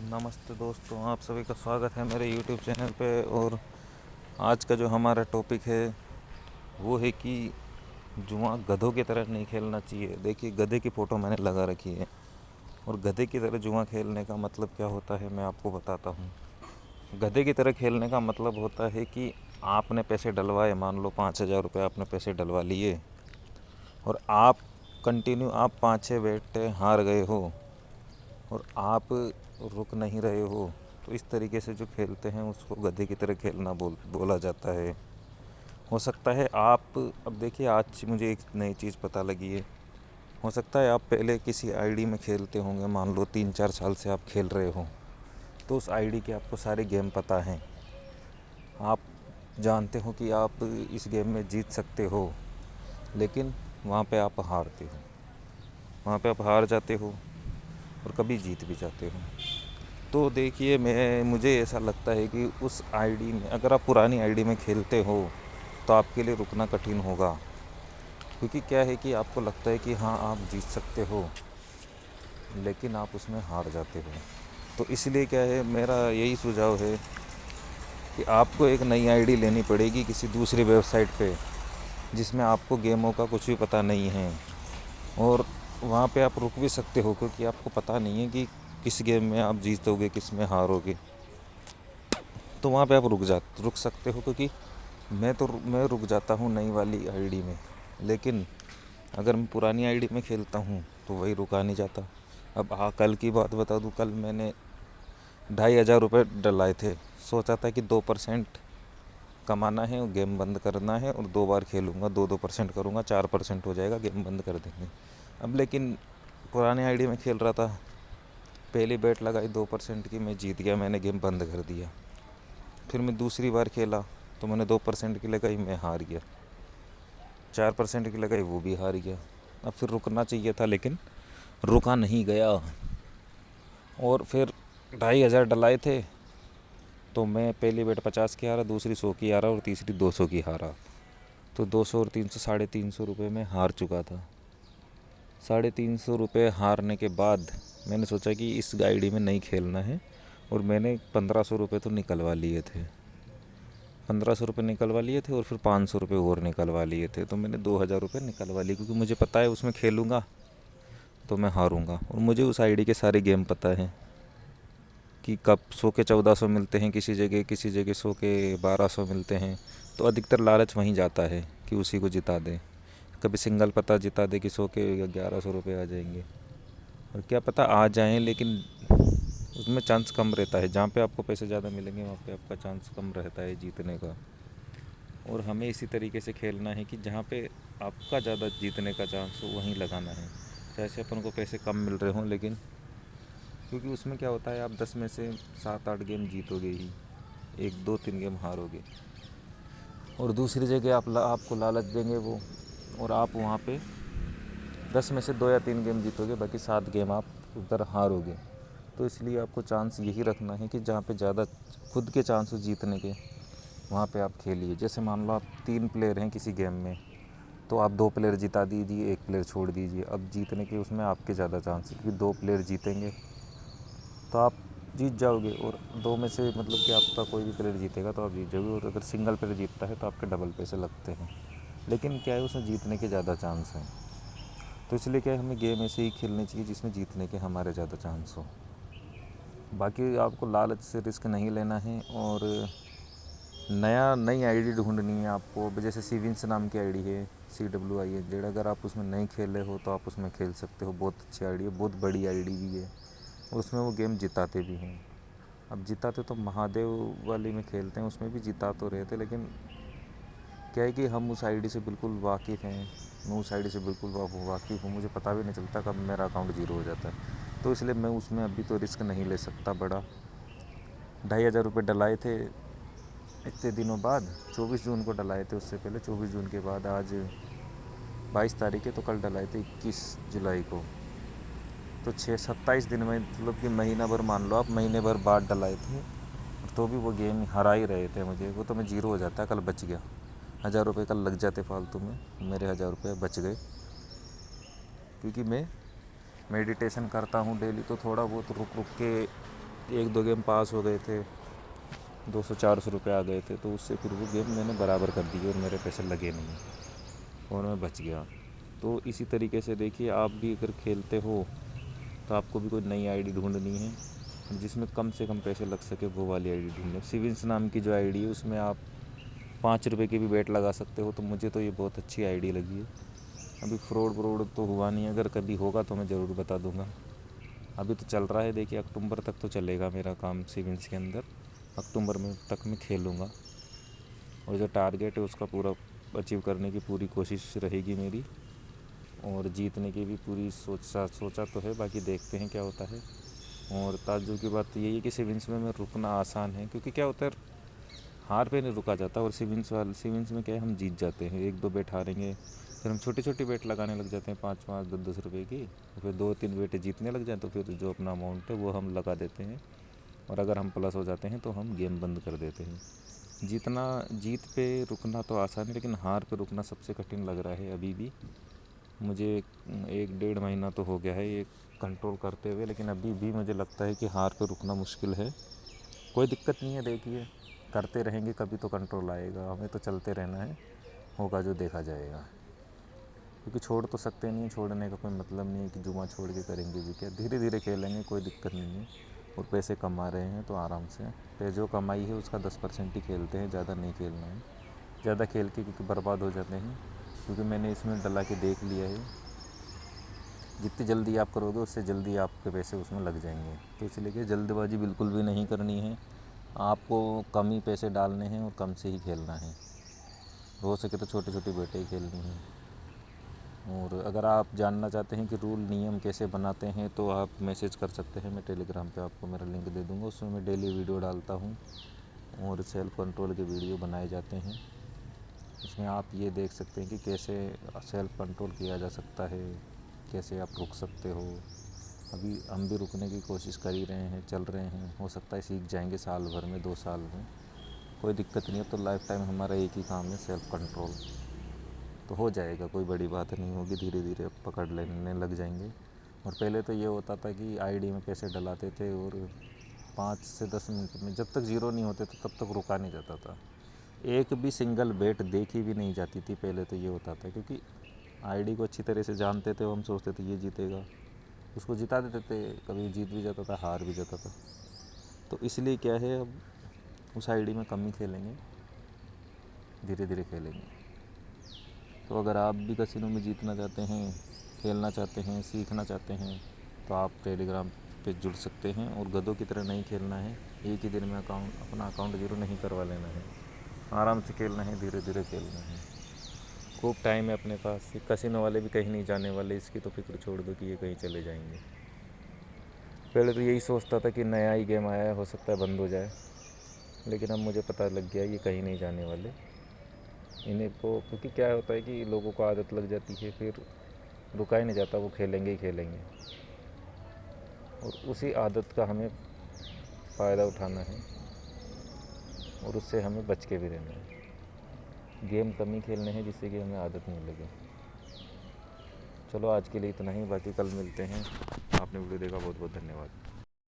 नमस्ते दोस्तों, आप सभी का स्वागत है मेरे YouTube चैनल पे। और आज का जो हमारा टॉपिक है वो है कि जुआ गधों की तरह नहीं खेलना चाहिए। देखिए, गधे की फ़ोटो मैंने लगा रखी है और गधे की तरह जुआ खेलने का मतलब क्या होता है मैं आपको बताता हूँ। गधे की तरह खेलने का मतलब होता है कि आपने पैसे डलवाए, मान लो 5,000 रुपये आपने पैसे डलवा लिए और आप कंटिन्यू आप 5-6 बेटे हार गए हो और आप रुक नहीं रहे हो, तो इस तरीके से जो खेलते हैं उसको गधे की तरह खेलना बोला जाता है। हो सकता है आप, अब देखिए, आज मुझे एक नई चीज़ पता लगी है। हो सकता है आप पहले किसी आईडी में खेलते होंगे, मान लो 3-4 साल से आप खेल रहे हो, तो उस आईडी के आपको सारे गेम पता हैं। आप जानते हो कि आप इस गेम में जीत सकते हो, लेकिन वहाँ पे आप हारते हो, वहाँ पे आप हार जाते हो और कभी जीत भी जाते हो। तो देखिए, मुझे ऐसा लगता है कि उस आईडी में, अगर आप पुरानी आईडी में खेलते हो तो आपके लिए रुकना कठिन होगा, क्योंकि क्या है कि आपको लगता है कि हाँ आप जीत सकते हो, लेकिन आप उसमें हार जाते हो। तो इसलिए क्या है, मेरा यही सुझाव है कि आपको एक नई आईडी लेनी पड़ेगी किसी दूसरी वेबसाइट पे, जिसमें आपको गेमों का कुछ भी पता नहीं है। और वहाँ पे आप रुक भी सकते हो, क्योंकि आपको पता नहीं है कि किस गेम में आप जीतोगे, किस में हारोगे। तो वहाँ पे आप रुक सकते हो, क्योंकि मैं रुक जाता हूँ नई वाली आईडी में, लेकिन अगर मैं पुरानी आईडी में खेलता हूँ तो वही रुका नहीं जाता। अब हाँ, कल की बात बता दूँ, कल मैंने 2,500 रुपये डलाए थे। सोचा था कि 2% कमाना है और गेम बंद करना है, और 2 बार खेलूँगा, 2-2% करूँगा, 4% हो जाएगा, गेम बंद कर देंगे। अब लेकिन पुरानी आईडी में खेल रहा था, पहली बेट लगाई 2% की, मैं जीत गया, मैंने गेम बंद कर दिया। फिर मैं दूसरी बार खेला तो मैंने 2% की लगाई, मैं हार गया। 4% की लगाई, वो भी हार गया। अब फिर रुकना चाहिए था, लेकिन रुका नहीं गया। और फिर 2,500 डलाए थे, तो मैं पहली बेट 50 की हारा, दूसरी 100 की हारा और तीसरी 200 की हारा। तो 200 और 300, 350 रुपये में हार चुका था। 350 रुपये हारने के बाद मैंने सोचा कि इस आईडी में नहीं खेलना है, और मैंने 1,500 रुपये तो निकलवा लिए थे। 1,500 रुपये निकलवा लिए थे और फिर 500 रुपये और निकलवा लिए थे। तो मैंने 2,000 रुपये निकलवा लिए, क्योंकि मुझे पता है उसमें खेलूँगा तो मैं हारूँगा। और मुझे उस आईडी के सारे गेम पता है कि कब 100 के 1,400 मिलते हैं, किसी जगह 100 के 1,200 मिलते हैं। तो अधिकतर लालच वहीं जाता है कि उसी को जिता दें। कभी सिंगल पता जिता दे कि 100 के 1,100 रुपये आ जाएंगे, और क्या पता आ जाएं, लेकिन उसमें चांस कम रहता है। जहाँ पे आपको पैसे ज़्यादा मिलेंगे वहाँ पे आपका चांस कम रहता है जीतने का। और हमें इसी तरीके से खेलना है कि जहाँ पे आपका ज़्यादा जीतने का चांस हो वहीं लगाना है, चाहे से अपन को पैसे कम मिल रहे हों, लेकिन क्योंकि उसमें क्या होता है, आप 10 में से 7-8 गेम जीतोगे ही, 1-2-3 गेम हारोगे। और दूसरी जगह आपको लालच देंगे वो, और आप वहाँ पे 10 में से 2 या 3 गेम जीतोगे, बाकी 7 गेम आप उधर हारोगे। तो इसलिए आपको चांस यही रखना है कि जहाँ पे ज़्यादा खुद के चांस हो जीतने के, वहाँ पे आप खेलिए। जैसे मान लो आप 3 प्लेयर हैं किसी गेम में, तो आप 2 प्लेयर जिता दीजिए, 1 प्लेयर छोड़ दीजिए। अब जीतने के उसमें आपके ज़्यादा चांस है, क्योंकि 2 प्लेयर जीतेंगे तो आप जीत जाओगे, और 2 में से मतलब कि आपका कोई भी प्लेयर जीतेगा तो आप जीत जाओगे। और अगर सिंगल प्लेयर जीतता है तो आपके डबल पैसे लगते हैं, लेकिन क्या है, उसमें जीतने के ज़्यादा चांस हैं। तो इसलिए क्या है, हमें गेम ऐसे ही खेलनी चाहिए जिसमें जीतने के हमारे ज़्यादा चांस हो। बाकी आपको लालच से रिस्क नहीं लेना है, और नई आईडी ढूंढनी है आपको। अब जैसे सिविंस नाम की आईडी है, CWINZ, अगर आप उसमें नहीं खेले हो तो आप उसमें खेल सकते हो। बहुत अच्छी आईडी है, बहुत बड़ी आईडी भी है, उसमें वो गेम जिताते भी हैं। अब जिताते तो महादेव वाली में खेलते हैं, उसमें भी जिता तो रहे थे, लेकिन क्या है कि हम उस आईडी से बिल्कुल वाकिफ़ हैं। मैं उस आईडी से बिल्कुल वाकिफ़ हूँ, मुझे पता भी नहीं चलता कब मेरा अकाउंट ज़ीरो हो जाता है। तो इसलिए मैं उसमें अभी तो रिस्क नहीं ले सकता बड़ा। 2,500 रुपये डलाए थे इतने दिनों बाद, 24 जून को डलाए थे। उससे पहले 24 जून के बाद आज 22 तारीख है, तो कल डलाए थे 21 जुलाई को। तो 27 दिन में, मतलब कि महीना भर, मान लो आप महीने भर बाद डलाए थे, तो भी वो गेम हरा ही रहे थे मुझे। वो तो मैं ज़ीरो हो जाता, कल बच गया। 1,000 रुपये कल लग जाते फालतू में, मेरे 1,000 रुपये बच गए। क्योंकि मैं मेडिटेशन करता हूँ डेली, तो थोड़ा बहुत रुक रुक के एक दो गेम पास हो गए थे, 200-400 रुपये आ गए थे, तो उससे फिर वो गेम मैंने बराबर कर दिए और मेरे पैसे लगे नहीं और मैं बच गया। तो इसी तरीके से देखिए, आप भी अगर खेलते हो तो आपको भी कोई नई आईडी ढूंढनी है जिसमें कम से कम पैसे लग सके, वो वाली आईडी ढूंढनी। सिविंस नाम की जो आईडी है उसमें आप 5 रुपये की भी बेट लगा सकते हो, तो मुझे तो ये बहुत अच्छी आईडी लगी है। अभी फ्रॉड तो हुआ नहीं, अगर कभी होगा तो मैं ज़रूर बता दूंगा। अभी तो चल रहा है, देखिए अक्टूबर तक तो चलेगा मेरा काम सिविंस के अंदर। अक्टूबर में तक मैं खेलूँगा और जो टारगेट है उसका पूरा अचीव करने की पूरी कोशिश रहेगी मेरी, और जीतने की भी पूरी सोचा तो है, बाकी देखते हैं क्या होता है। और ताज्जुब की बात तो यही है कि सिविंस में रुकना आसान है, क्योंकि क्या होता है, हार पे नहीं रुका जाता। और सिविंस में क्या है, हम जीत जाते हैं, एक दो बेट हारेंगे, फिर हम छोटी छोटी बेट लगाने लग जाते हैं, 5-5 10-10 रुपये की, और फिर 2-3 बेटे जीतने लग जाएँ तो फिर जो अपना अमाउंट है वो हम लगा देते हैं, और अगर हम प्लस हो जाते हैं तो हम गेम बंद कर देते हैं। जीत पे रुकना तो आसान है, लेकिन हार पे रुकना सबसे कठिन लग रहा है अभी भी मुझे। 1-1.5 महीना तो हो गया है ये कंट्रोल करते हुए, लेकिन अभी भी मुझे लगता है कि हार पे रुकना मुश्किल है। कोई दिक्कत नहीं है, देखिए करते रहेंगे कभी तो कंट्रोल आएगा, हमें तो चलते रहना है, होगा जो देखा जाएगा। क्योंकि छोड़ तो सकते नहीं, छोड़ने का कोई मतलब नहीं है कि जुआ छोड़ के करेंगे भी क्या, धीरे धीरे खेलेंगे, कोई दिक्कत नहीं है। और पैसे कमा रहे हैं तो आराम से पे जो कमाई है उसका 10% ही खेलते हैं, ज़्यादा नहीं खेलना है। ज़्यादा खेल के क्योंकि बर्बाद हो जाते हैं, क्योंकि मैंने इसमें डला के देख लिया है, जितनी जल्दी आप करोगे उससे जल्दी आपके पैसे उसमें लग जाएंगे। तो इसलिए कि जल्दबाजी बिल्कुल भी नहीं करनी है, आपको कम ही पैसे डालने हैं और कम से ही खेलना है, हो सके तो छोटी छोटी बेटे ही खेलनी है। और अगर आप जानना चाहते हैं कि रूल नियम कैसे बनाते हैं तो आप मैसेज कर सकते हैं, मैं टेलीग्राम पे आपको मेरा लिंक दे दूँगा, उसमें मैं डेली वीडियो डालता हूँ और सेल्फ़ कंट्रोल के वीडियो बनाए जाते हैं। इसमें आप ये देख सकते हैं कि कैसे सेल्फ़ कंट्रोल किया जा सकता है, कैसे आप रुक सकते हो। अभी हम भी रुकने की कोशिश कर ही रहे हैं, चल रहे हैं, हो सकता है सीख जाएंगे साल भर में, 2 साल में, कोई दिक्कत नहीं है। तो लाइफ टाइम हमारा एक ही काम है, सेल्फ़ कंट्रोल, तो हो जाएगा, कोई बड़ी बात नहीं होगी, धीरे धीरे अब पकड़ लेने लग जाएंगे। और पहले तो ये होता था कि आईडी में पैसे डलाते थे और 5 से 10 मिनट में जब तक ज़ीरो नहीं होते थे तब तक रुका नहीं जाता था, एक भी सिंगल बेट देखी भी नहीं जाती थी। पहले तो ये होता था, क्योंकि आईडी को अच्छी तरह से जानते थे, हम सोचते थे ये जीतेगा, उसको जिता देते थे, कभी जीत भी जाता था, हार भी जाता था। तो इसलिए क्या है, अब उस आईडी में कम ही खेलेंगे, धीरे धीरे खेलेंगे। तो अगर आप भी कसिनो में जीतना चाहते हैं, खेलना चाहते हैं, सीखना चाहते हैं, तो आप टेलीग्राम पे जुड़ सकते हैं। और गधों की तरह नहीं खेलना है, एक ही दिन में अपना अकाउंट ज़ीरो नहीं करवा लेना है, आराम से खेलना है, धीरे धीरे खेलना है। खूब टाइम है अपने पास, ये कसिनो वाले भी कहीं नहीं जाने वाले, इसकी तो फिक्र छोड़ दो कि ये कहीं चले जाएंगे। पहले तो यही सोचता था कि नया ही गेम आया है, हो सकता है बंद हो जाए, लेकिन अब मुझे पता लग गया ये कहीं नहीं जाने वाले इन्हें को। क्योंकि क्या होता है कि लोगों को आदत लग जाती है, फिर रुका ही नहीं जाता, वो खेलेंगे ही खेलेंगे, और उसी आदत का हमें फ़ायदा उठाना है और उससे हमें बच के भी रहना है। गेम कम ही खेलने हैं जिससे कि हमें आदत नहीं लगे। चलो आज के लिए इतना ही, बाकी कल मिलते हैं। आपने वीडियो देखा, बहुत बहुत धन्यवाद।